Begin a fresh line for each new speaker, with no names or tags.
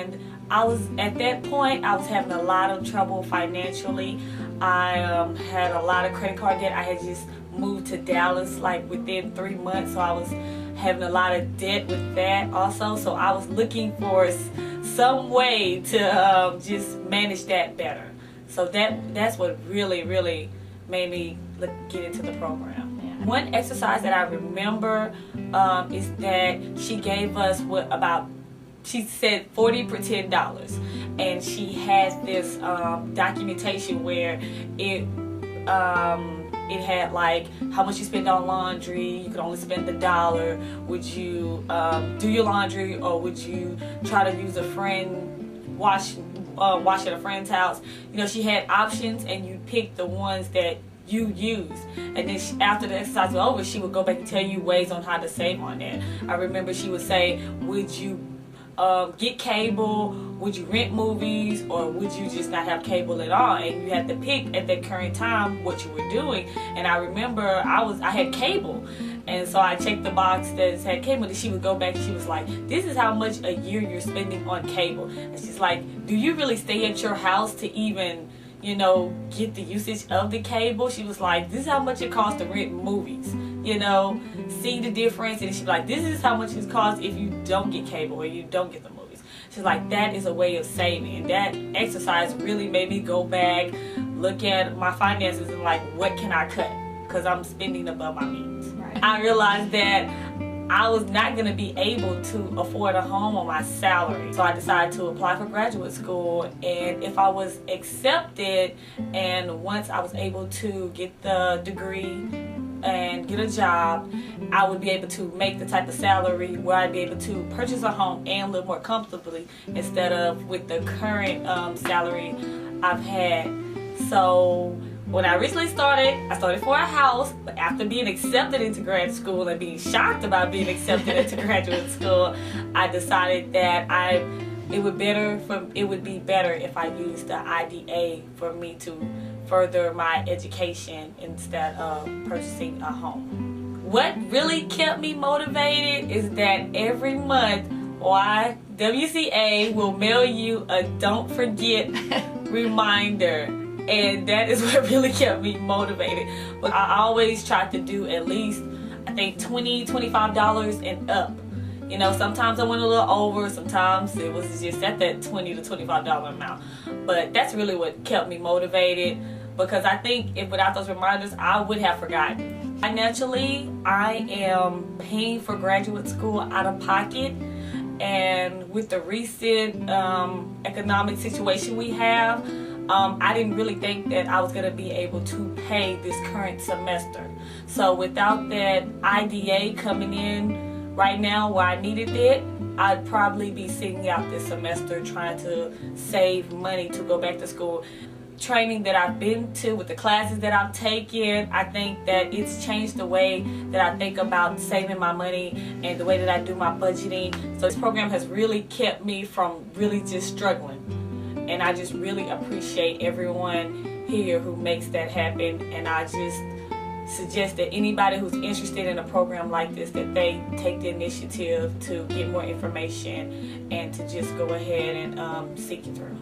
and I was, at that point, I was having a lot of trouble financially. I had a lot of credit card debt. I had just moved to Dallas like within 3 months, so I was having a lot of debt with that also. So I was looking for some way to just manage that better. So that's what really made me get into the program. Yeah. One exercise that I remember is that she gave us she said 40 for $10, and she has this documentation where it had like how much you spend on laundry. You could only spend $1. Would you do your laundry, or would you try to use a friend wash at a friend's house? You know, she had options, and you pick the ones that you use, and then after the exercise was over, she would go back and tell you ways on how to save on that. I remember she would say, would you get cable, would you rent movies, or would you just not have cable at all? And you had to pick at that current time what you were doing. And I remember I had cable, and so I checked the box that had cable, and she would go back and she was like, this is how much a year you're spending on cable. And she's like, do you really stay at your house to even, you know, get the usage of the cable? She was like, this is how much it costs to rent movies, you know, see the difference. And she's like, this is how much it costs if you don't get cable or you don't get the movies. She's like, that is a way of saving. And that exercise really made me go back, look at my finances, and like, what can I cut? Because I'm spending above my means. Right. I realized that I was not going to be able to afford a home on my salary. So I decided to apply for graduate school, and if I was accepted, and once I was able to get the degree and get a job, I would be able to make the type of salary where I'd be able to purchase a home and live more comfortably instead of with the current salary I've had. So when I originally started, I started for a house, but after being accepted into grad school and being shocked about being accepted into graduate school, I decided that it would be better if I used the IDA for me to further my education instead of purchasing a home. What really kept me motivated is that every month YWCA will mail you a don't forget reminder. And that is what really kept me motivated. But I always tried to do at least, I think, $20, $25 and up. You know, sometimes I went a little over, sometimes it was just at that $20 to $25 amount. But that's really what kept me motivated, because I think if without those reminders, I would have forgotten. Financially, I am paying for graduate school out of pocket. And with the recent economic situation we have, I didn't really think that I was going to be able to pay this current semester. So without that IDA coming in right now where I needed it, I'd probably be sitting out this semester trying to save money to go back to school. Training that I've been to, with the classes that I've taken, I think that it's changed the way that I think about saving my money and the way that I do my budgeting. So this program has really kept me from really just struggling. And I just really appreciate everyone here who makes that happen. And I just suggest that anybody who's interested in a program like this, that they take the initiative to get more information and to just go ahead and seek it through.